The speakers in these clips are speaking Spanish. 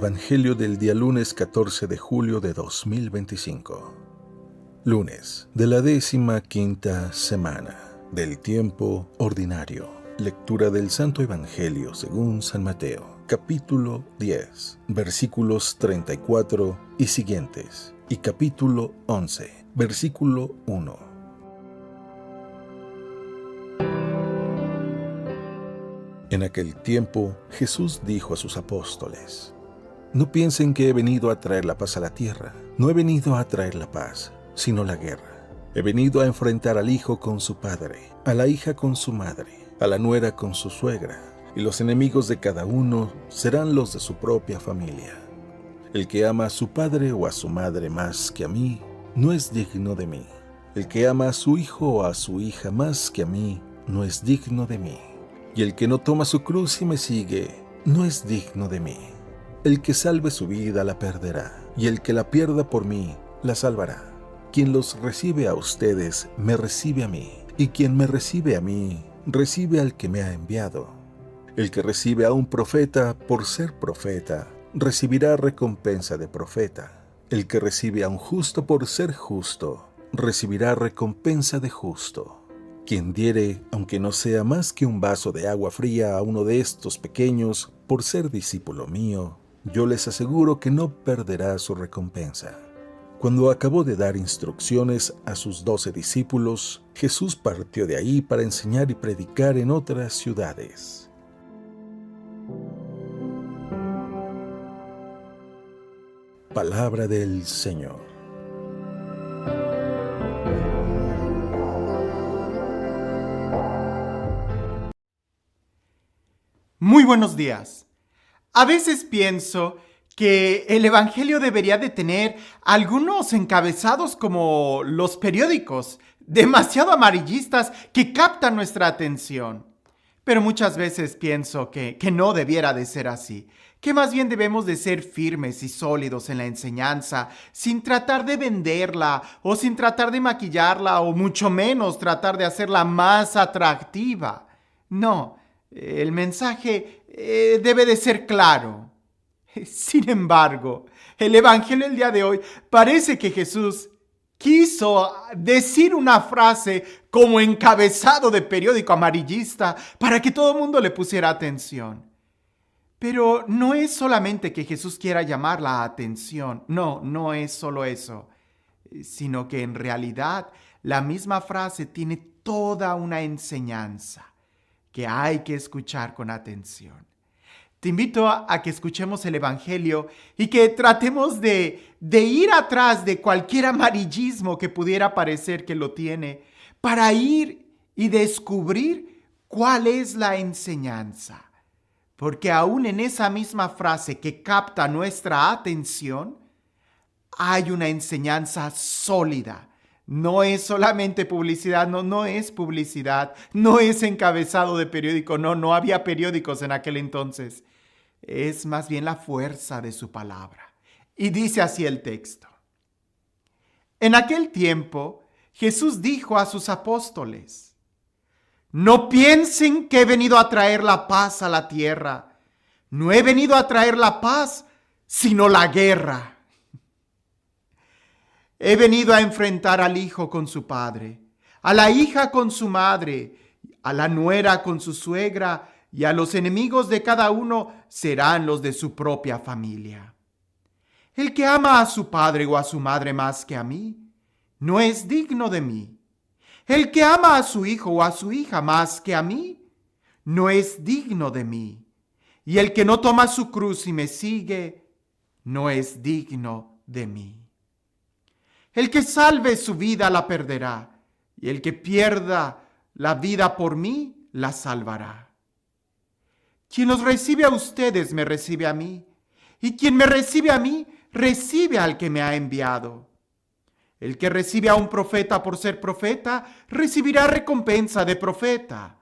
Evangelio del día lunes 14 de julio de 2025. Lunes de la 15ª semana del tiempo ordinario. Lectura del Santo Evangelio según San Mateo, capítulo 10, versículos 34 y siguientes, y capítulo 11, versículo 1. En aquel tiempo, Jesús dijo a sus apóstoles: No piensen que he venido a traer la paz a la tierra. No he venido a traer la paz, sino la guerra. He venido a enfrentar al hijo con su padre, a la hija con su madre, a la nuera con su suegra, y los enemigos de cada uno serán los de su propia familia. El que ama a su padre o a su madre más que a mí, no es digno de mí. El que ama a su hijo o a su hija más que a mí, no es digno de mí. Y el que no toma su cruz y me sigue, no es digno de mí. El que salve su vida la perderá, y el que la pierda por mí, la salvará. Quien los recibe a ustedes, me recibe a mí, y quien me recibe a mí, recibe al que me ha enviado. El que recibe a un profeta por ser profeta, recibirá recompensa de profeta. El que recibe a un justo por ser justo, recibirá recompensa de justo. Quien diere, aunque no sea más que un vaso de agua fría a uno de estos pequeños, por ser discípulo mío, yo les aseguro que no perderá su recompensa. Cuando acabó de dar instrucciones a sus 12 discípulos, Jesús partió de ahí para enseñar y predicar en otras ciudades. Palabra del Señor. Muy buenos días. A veces pienso que el Evangelio debería de tener algunos encabezados como los periódicos, demasiado amarillistas que captan nuestra atención. Pero muchas veces pienso que no debiera de ser así, que más bien debemos de ser firmes y sólidos en la enseñanza, sin tratar de venderla o sin tratar de maquillarla o mucho menos tratar de hacerla más atractiva. No, el mensaje debe de ser claro. Sin embargo, el Evangelio del día de hoy parece que Jesús quiso decir una frase como encabezado de periódico amarillista para que todo el mundo le pusiera atención. Pero no es solamente que Jesús quiera llamar la atención, no es solo eso, sino que en realidad la misma frase tiene toda una enseñanza que hay que escuchar con atención. Te invito a que escuchemos el Evangelio y que tratemos de ir atrás de cualquier amarillismo que pudiera parecer que lo tiene, para ir y descubrir cuál es la enseñanza. Porque aún en esa misma frase que capta nuestra atención, hay una enseñanza sólida. No es solamente publicidad, no es publicidad, no es encabezado de periódico, no había periódicos en aquel entonces. Es más bien la fuerza de su palabra. Y dice así el texto. En aquel tiempo, Jesús dijo a sus apóstoles: No piensen que he venido a traer la paz a la tierra. No he venido a traer la paz, sino la guerra. He venido a enfrentar al hijo con su padre, a la hija con su madre, a la nuera con su suegra, y a los enemigos de cada uno serán los de su propia familia. El que ama a su padre o a su madre más que a mí, no es digno de mí. El que ama a su hijo o a su hija más que a mí, no es digno de mí. Y el que no toma su cruz y me sigue, no es digno de mí. El que salve su vida la perderá, y el que pierda la vida por mí la salvará. Quien los recibe a ustedes me recibe a mí, y quien me recibe a mí recibe al que me ha enviado. El que recibe a un profeta por ser profeta recibirá recompensa de profeta.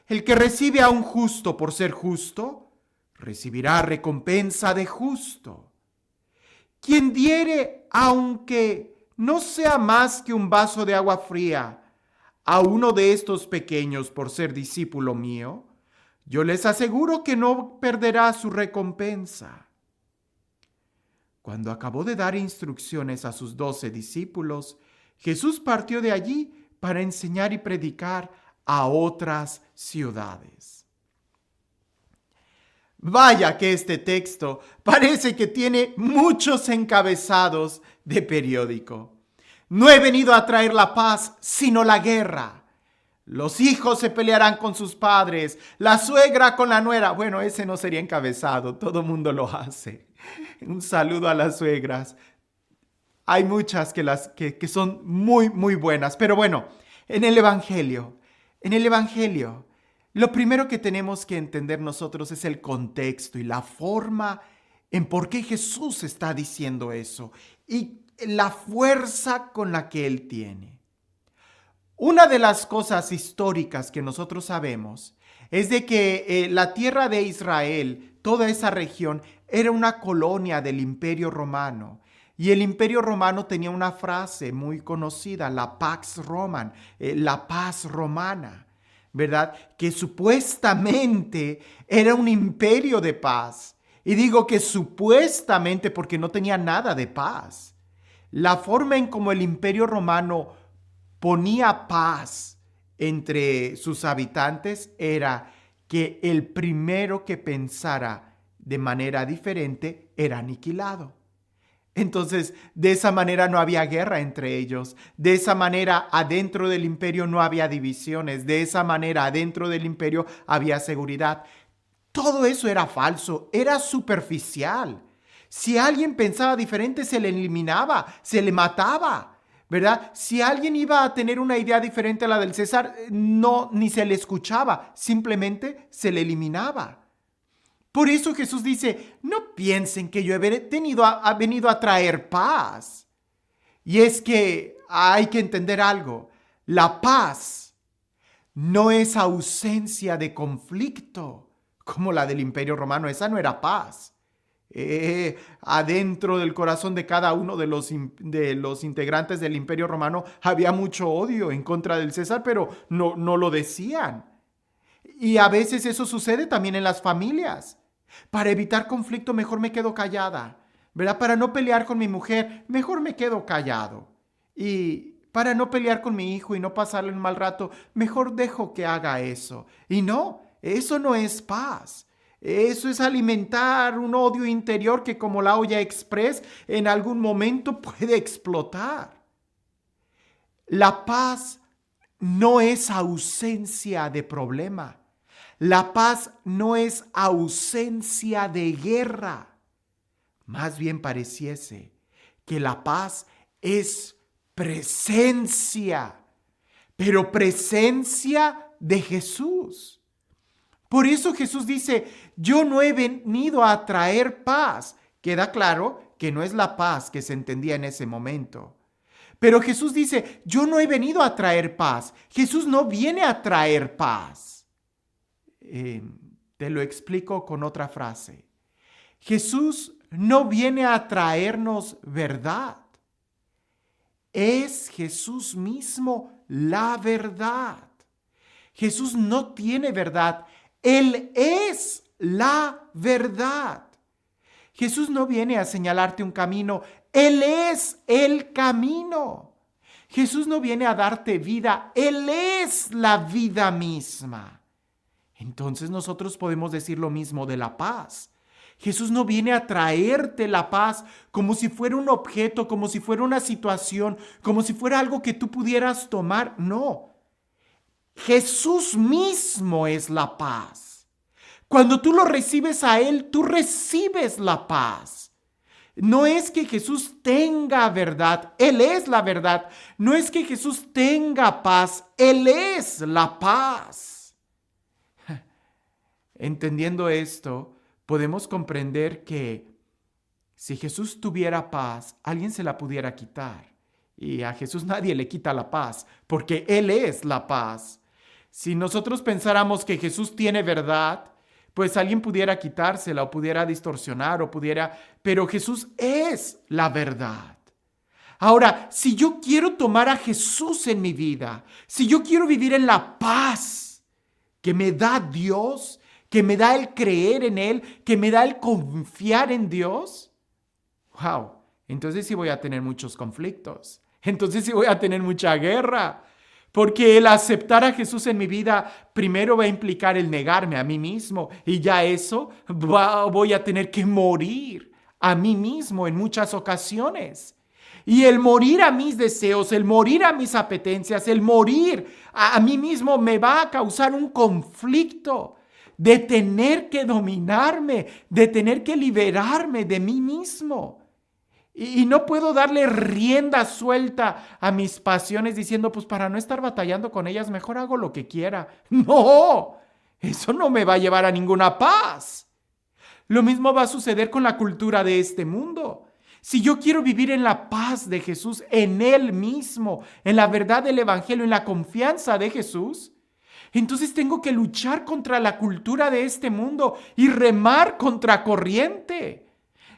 El que recibe a un justo por ser justo recibirá recompensa de justo. Quien diere, aunque no sea más que un vaso de agua fría, a uno de estos pequeños por ser discípulo mío, yo les aseguro que no perderá su recompensa. Cuando acabó de dar instrucciones a sus 12 discípulos, Jesús partió de allí para enseñar y predicar a otras ciudades. Vaya que este texto parece que tiene muchos encabezados de periódico. No he venido a traer la paz, sino la guerra. Los hijos se pelearán con sus padres, la suegra con la nuera. Bueno, ese no sería encabezado, todo mundo lo hace. Un saludo a las suegras. Hay muchas que son muy, muy buenas. Pero bueno, en el Evangelio, lo primero que tenemos que entender nosotros es el contexto y la forma en por qué Jesús está diciendo eso y la fuerza con la que Él tiene. Una de las cosas históricas que nosotros sabemos es de que la tierra de Israel, toda esa región, era una colonia del Imperio Romano. Y el Imperio Romano tenía una frase muy conocida, la Pax Romana, la paz romana, ¿verdad? Que supuestamente era un imperio de paz. Y digo que supuestamente porque no tenía nada de paz. La forma en cómo el Imperio Romano ponía paz entre sus habitantes era que el primero que pensara de manera diferente era aniquilado. Entonces, de esa manera no había guerra entre ellos. De esa manera, adentro del imperio no había divisiones. De esa manera, adentro del imperio había seguridad. Todo eso era falso, era superficial. Si alguien pensaba diferente, se le eliminaba, se le mataba, ¿verdad? Si alguien iba a tener una idea diferente a la del César, no, ni se le escuchaba, simplemente se le eliminaba. Por eso Jesús dice, no piensen que yo he venido a traer paz. Y es que hay que entender algo. La paz no es ausencia de conflicto, como la del Imperio Romano. Esa no era paz. Adentro del corazón de cada uno de los integrantes del Imperio Romano había mucho odio en contra del César, pero no lo decían. Y a veces eso sucede también en las familias. Para evitar conflicto, mejor me quedo callada, ¿verdad? Para no pelear con mi mujer, mejor me quedo callado. Y para no pelear con mi hijo y no pasarle un mal rato, mejor dejo que haga eso. Y no, eso no es paz. Eso es alimentar un odio interior que, como la olla express, en algún momento puede explotar. La paz no es ausencia de problema. La paz no es ausencia de guerra. Más bien pareciese que la paz es presencia, pero presencia de Jesús. Por eso Jesús dice, yo no he venido a traer paz. Queda claro que no es la paz que se entendía en ese momento. Pero Jesús dice, yo no he venido a traer paz. Jesús no viene a traer paz. Te lo explico con otra frase. Jesús no viene a traernos verdad. Es Jesús mismo la verdad. Jesús no tiene verdad. Él es la verdad. Jesús no viene a señalarte un camino. Él es el camino. Jesús no viene a darte vida. Él es la vida misma. Entonces nosotros podemos decir lo mismo de la paz. Jesús no viene a traerte la paz como si fuera un objeto, como si fuera una situación, como si fuera algo que tú pudieras tomar. No. Jesús mismo es la paz. Cuando tú lo recibes a Él, tú recibes la paz. No es que Jesús tenga verdad, Él es la verdad. No es que Jesús tenga paz, Él es la paz. Entendiendo esto, podemos comprender que si Jesús tuviera paz, alguien se la pudiera quitar. Y a Jesús nadie le quita la paz, porque Él es la paz. Si nosotros pensáramos que Jesús tiene verdad, pues alguien pudiera quitársela o pudiera distorsionar pero Jesús es la verdad. Ahora, si yo quiero tomar a Jesús en mi vida, si yo quiero vivir en la paz que me da Dios, que me da el creer en Él, que me da el confiar en Dios, wow, entonces sí voy a tener muchos conflictos. Entonces sí voy a tener mucha guerra. Porque el aceptar a Jesús en mi vida primero va a implicar el negarme a mí mismo. Y ya eso voy a tener que morir a mí mismo en muchas ocasiones. Y el morir a mis deseos, el morir a mis apetencias, el morir a mí mismo me va a causar un conflicto de tener que dominarme, de tener que liberarme de mí mismo. Y no puedo darle rienda suelta a mis pasiones diciendo, pues para no estar batallando con ellas, mejor hago lo que quiera. No, eso no me va a llevar a ninguna paz. Lo mismo va a suceder con la cultura de este mundo. Si yo quiero vivir en la paz de Jesús, en Él mismo, en la verdad del Evangelio, en la confianza de Jesús, entonces tengo que luchar contra la cultura de este mundo y remar contra corriente.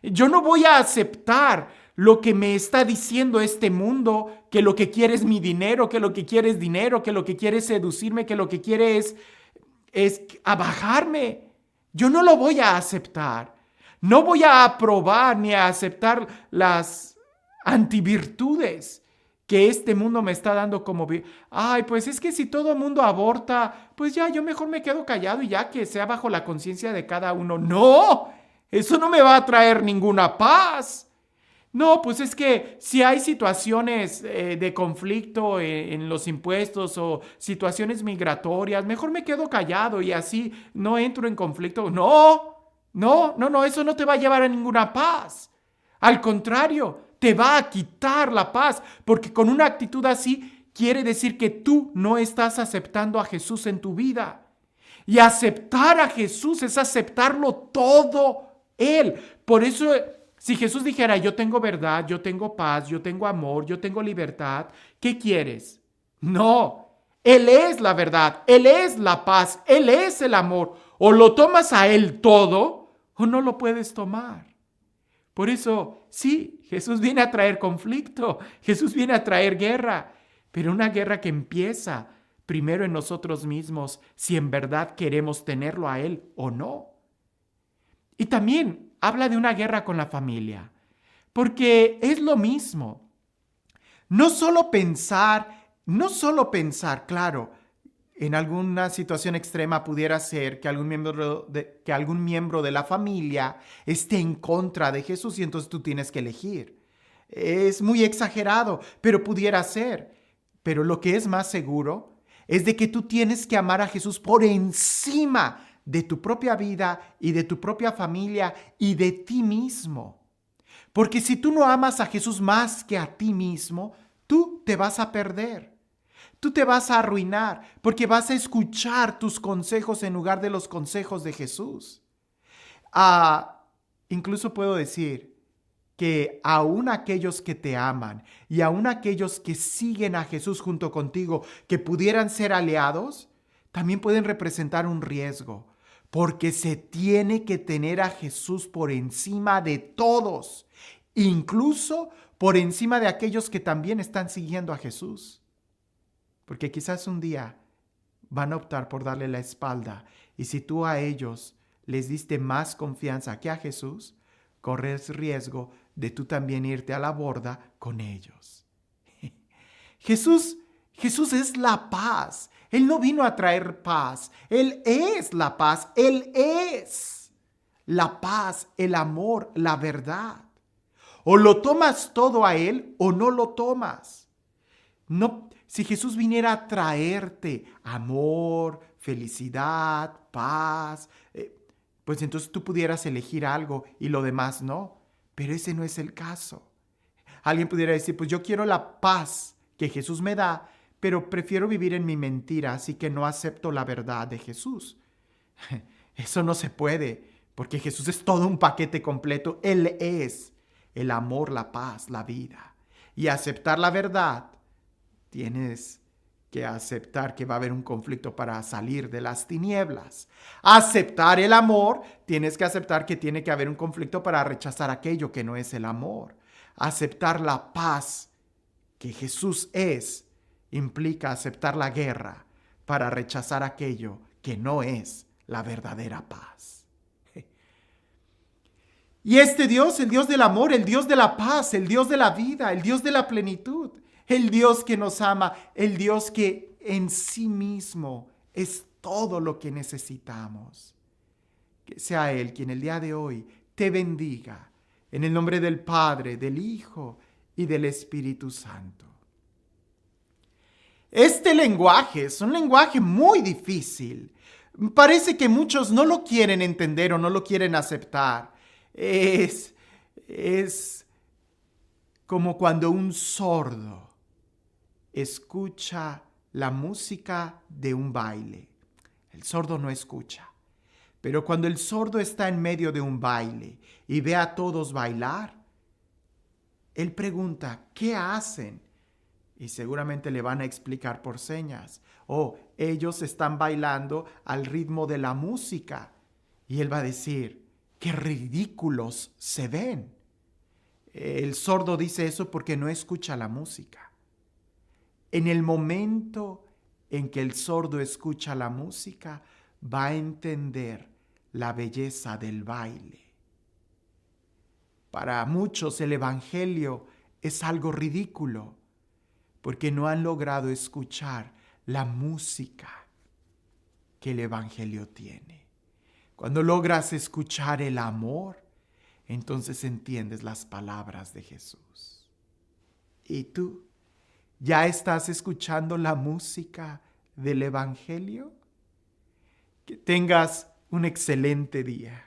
Yo no voy a aceptar lo que me está diciendo este mundo, que lo que quiere es mi dinero, que lo que quiere es dinero, que lo que quiere es seducirme, que lo que quiere es abajarme. Yo no lo voy a aceptar. No voy a aprobar ni a aceptar las antivirtudes que este mundo me está dando como... Ay, pues es que si todo el mundo aborta, pues ya yo mejor me quedo callado y ya que sea bajo la conciencia de cada uno. ¡No! Eso no me va a traer ninguna paz. No, pues es que si hay situaciones de conflicto en los impuestos o situaciones migratorias, mejor me quedo callado y así no entro en conflicto. No, eso no te va a llevar a ninguna paz. Al contrario, te va a quitar la paz, porque con una actitud así quiere decir que tú no estás aceptando a Jesús en tu vida. Y aceptar a Jesús es aceptarlo todo Él. Por eso, si Jesús dijera, yo tengo verdad, yo tengo paz, yo tengo amor, yo tengo libertad, ¿qué quieres? No, Él es la verdad, Él es la paz, Él es el amor. O lo tomas a Él todo o no lo puedes tomar. Por eso, sí, Jesús viene a traer conflicto, Jesús viene a traer guerra, pero una guerra que empieza primero en nosotros mismos, si en verdad queremos tenerlo a Él o no. Y también habla de una guerra con la familia, porque es lo mismo. No solo pensar, claro, en alguna situación extrema pudiera ser que algún miembro de la familia esté en contra de Jesús y entonces tú tienes que elegir. Es muy exagerado, pero pudiera ser. Pero lo que es más seguro es de que tú tienes que amar a Jesús por encima de tu propia vida y de tu propia familia y de ti mismo. Porque si tú no amas a Jesús más que a ti mismo, tú te vas a perder. Tú te vas a arruinar porque vas a escuchar tus consejos en lugar de los consejos de Jesús. Incluso puedo decir que aún aquellos que te aman y aún aquellos que siguen a Jesús junto contigo, que pudieran ser aliados, también pueden representar un riesgo, porque se tiene que tener a Jesús por encima de todos, incluso por encima de aquellos que también están siguiendo a Jesús. Porque quizás un día van a optar por darle la espalda, y si tú a ellos les diste más confianza que a Jesús, corres riesgo de tú también irte a la borda con ellos. Jesús es la paz. Él no vino a traer paz. Él es la paz. Él es la paz, el amor, la verdad. O lo tomas todo a Él o no lo tomas. No, si Jesús viniera a traerte amor, felicidad, paz, pues entonces tú pudieras elegir algo y lo demás no. Pero ese no es el caso. Alguien pudiera decir, pues yo quiero la paz que Jesús me da, pero prefiero vivir en mi mentira, así que no acepto la verdad de Jesús. Eso no se puede, porque Jesús es todo un paquete completo. Él es el amor, la paz, la vida. Y aceptar la verdad, tienes que aceptar que va a haber un conflicto para salir de las tinieblas. Aceptar el amor, tienes que aceptar que tiene que haber un conflicto para rechazar aquello que no es el amor. Aceptar la paz que Jesús es, implica aceptar la guerra para rechazar aquello que no es la verdadera paz. Y este Dios, el Dios del amor, el Dios de la paz, el Dios de la vida, el Dios de la plenitud, el Dios que nos ama, el Dios que en sí mismo es todo lo que necesitamos. Que sea Él quien el día de hoy te bendiga. En el nombre del Padre, del Hijo y del Espíritu Santo. Este lenguaje es un lenguaje muy difícil. Parece que muchos no lo quieren entender o no lo quieren aceptar. Es como cuando un sordo escucha la música de un baile. El sordo no escucha. Pero cuando el sordo está en medio de un baile y ve a todos bailar, él pregunta, ¿qué hacen? Y seguramente le van a explicar por señas. Ellos están bailando al ritmo de la música. Y él va a decir, ¡qué ridículos se ven! El sordo dice eso porque no escucha la música. En el momento en que el sordo escucha la música, va a entender la belleza del baile. Para muchos el Evangelio es algo ridículo porque no han logrado escuchar la música que el Evangelio tiene. Cuando logras escuchar el amor, entonces entiendes las palabras de Jesús. ¿Y tú? ¿Ya estás escuchando la música del Evangelio? Que tengas un excelente día.